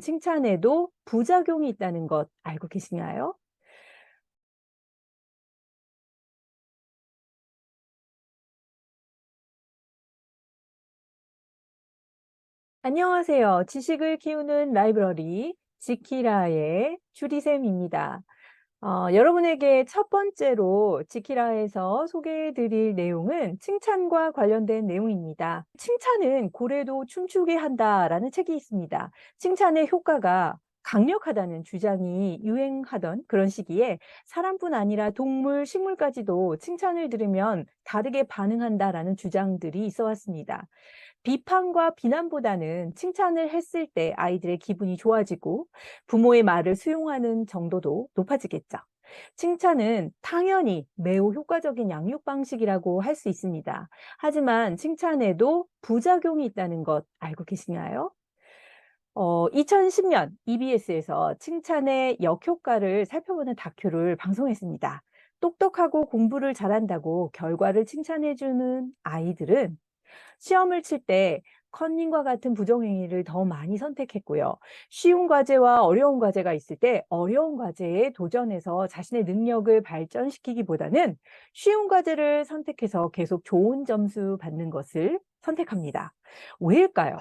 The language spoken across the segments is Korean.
칭찬에도 부작용이 있다는 것 알고 계시나요? 안녕하세요. 지식을 키우는 라이브러리 지키라의 주리쌤입니다. 여러분에게 첫 번째로 지키라에서 소개해 드릴 내용은 칭찬과 관련된 내용입니다. 칭찬은 고래도 춤추게 한다라는 책이 있습니다. 칭찬의 효과가 강력하다는 주장이 유행하던 그런 시기에 사람뿐 아니라 동물, 식물까지도 칭찬을 들으면 다르게 반응한다라는 주장들이 있어 왔습니다. 비판과 비난보다는 칭찬을 했을 때 아이들의 기분이 좋아지고 부모의 말을 수용하는 정도도 높아지겠죠. 칭찬은 당연히 매우 효과적인 양육 방식이라고 할 수 있습니다. 하지만 칭찬에도 부작용이 있다는 것 알고 계시나요? 2010년 EBS에서 칭찬의 역효과를 살펴보는 다큐를 방송했습니다. 똑똑하고 공부를 잘한다고 결과를 칭찬해주는 아이들은 시험을 칠 때 컨닝과 같은 부정행위를 더 많이 선택했고요. 쉬운 과제와 어려운 과제가 있을 때 어려운 과제에 도전해서 자신의 능력을 발전시키기보다는 쉬운 과제를 선택해서 계속 좋은 점수 받는 것을 선택합니다. 왜일까요?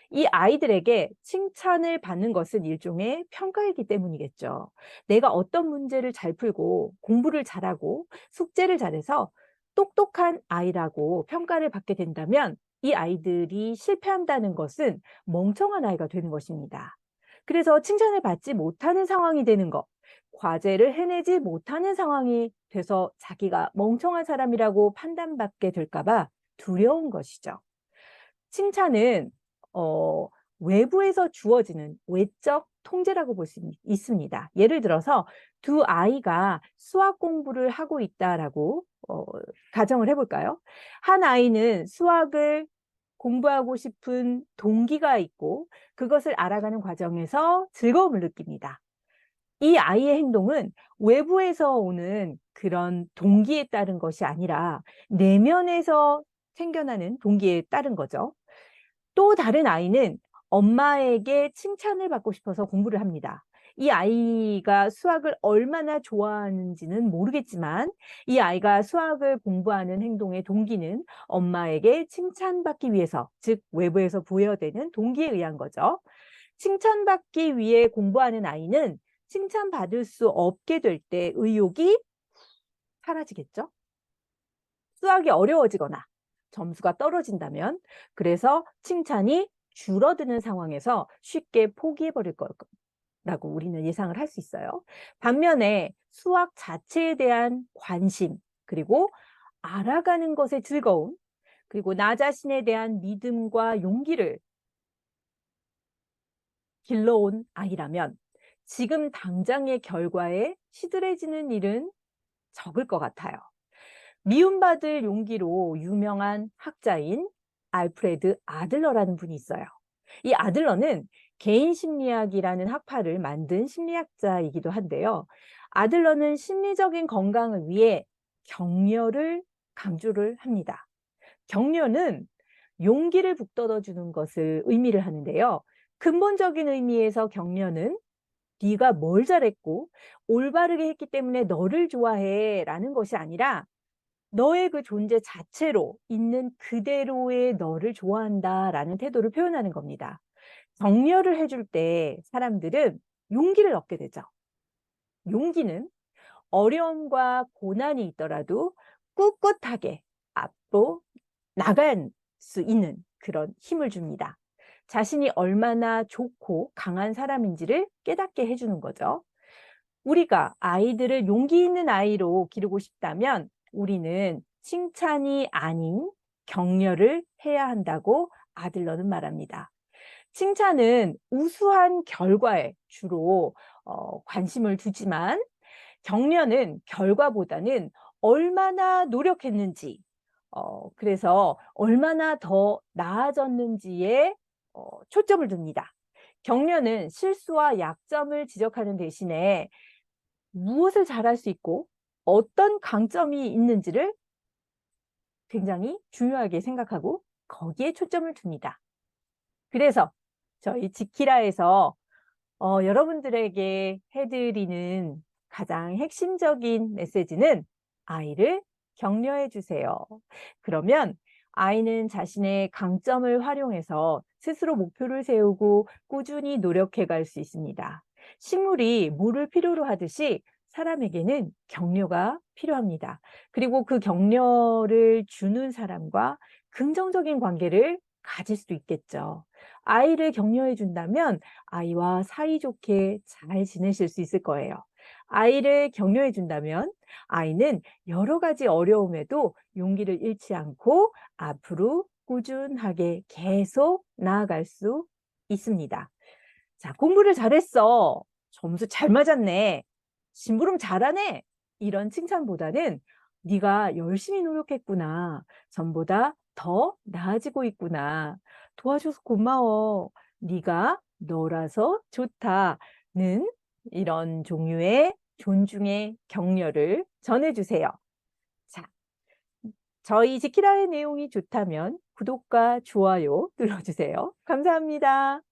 이 아이들에게 칭찬을 받는 것은 일종의 평가이기 때문이겠죠. 내가 어떤 문제를 잘 풀고 공부를 잘하고 숙제를 잘해서 똑똑한 아이라고 평가를 받게 된다면 이 아이들이 실패한다는 것은 멍청한 아이가 되는 것입니다. 그래서 칭찬을 받지 못하는 상황이 되는 것, 과제를 해내지 못하는 상황이 돼서 자기가 멍청한 사람이라고 판단받게 될까 봐 두려운 것이죠. 칭찬은 어 외부에서 주어지는 외적 통제라고 볼 수 있습니다. 예를 들어서 두 아이가 수학 공부를 하고 있다라고 가정을 해 볼까요? 한 아이는 수학을 공부하고 싶은 동기가 있고 그것을 알아가는 과정에서 즐거움을 느낍니다. 이 아이의 행동은 외부에서 오는 그런 동기에 따른 것이 아니라 내면에서 생겨나는 동기에 따른 거죠. 또 다른 아이는 엄마에게 칭찬을 받고 싶어서 공부를 합니다. 이 아이가 수학을 얼마나 좋아하는지는 모르겠지만 이 아이가 수학을 공부하는 행동의 동기는 엄마에게 칭찬받기 위해서, 즉 외부에서 부여되는 동기에 의한 거죠. 칭찬받기 위해 공부하는 아이는 칭찬받을 수 없게 될 때 의욕이 사라지겠죠. 수학이 어려워지거나 점수가 떨어진다면 그래서 칭찬이 줄어드는 상황에서 쉽게 포기해 버릴 거라고 우리는 예상을 할 수 있어요. 반면에 수학 자체에 대한 관심, 그리고 알아가는 것의 즐거움, 그리고 나 자신에 대한 믿음과 용기를 길러온 아이라면 지금 당장의 결과에 시들해지는 일은 적을 것 같아요. 미움받을 용기로 유명한 학자인 알프레드 아들러라는 분이 있어요. 이 아들러는 개인 심리학이라는 학파를 만든 심리학자이기도 한데요. 아들러는 심리적인 건강을 위해 격려를 강조를 합니다. 격려는 용기를 북돋워 주는 것을 의미를 하는데요. 근본적인 의미에서 격려는 네가 뭘 잘했고 올바르게 했기 때문에 너를 좋아해 라는 것이 아니라 너의 그 존재 자체로 있는 그대로의 너를 좋아한다라는 태도를 표현하는 겁니다. 격려를 해줄 때 사람들은 용기를 얻게 되죠. 용기는 어려움과 고난이 있더라도 꿋꿋하게 앞으로 나갈 수 있는 그런 힘을 줍니다. 자신이 얼마나 좋고 강한 사람인지를 깨닫게 해주는 거죠. 우리가 아이들을 용기 있는 아이로 기르고 싶다면 우리는 칭찬이 아닌 격려를 해야 한다고 아들러는 말합니다. 칭찬은 우수한 결과에 주로 관심을 두지만 격려는 결과보다는 얼마나 노력했는지, 그래서 얼마나 더 나아졌는지에 초점을 둡니다. 격려는 실수와 약점을 지적하는 대신에 무엇을 잘할 수 있고 어떤 강점이 있는지를 굉장히 중요하게 생각하고 거기에 초점을 둡니다. 그래서 저희 지키라에서 여러분들에게 해드리는 가장 핵심적인 메시지는 아이를 격려해 주세요. 그러면 아이는 자신의 강점을 활용해서 스스로 목표를 세우고 꾸준히 노력해 갈 수 있습니다. 식물이 물을 필요로 하듯이 사람에게는 격려가 필요합니다. 그리고 그 격려를 주는 사람과 긍정적인 관계를 가질 수 있겠죠. 아이를 격려해 준다면 아이와 사이좋게 잘 지내실 수 있을 거예요. 아이를 격려해 준다면 아이는 여러 가지 어려움에도 용기를 잃지 않고 앞으로 꾸준하게 계속 나아갈 수 있습니다. 자, 공부를 잘했어. 점수 잘 맞았네. 심부름 잘하네. 이런 칭찬보다는 네가 열심히 노력했구나. 전보다 더 나아지고 있구나. 도와줘서 고마워. 네가 너라서 좋다는 이런 종류의 존중의 격려를 전해주세요. 자, 저희 지키라의 내용이 좋다면 구독과 좋아요 눌러주세요. 감사합니다.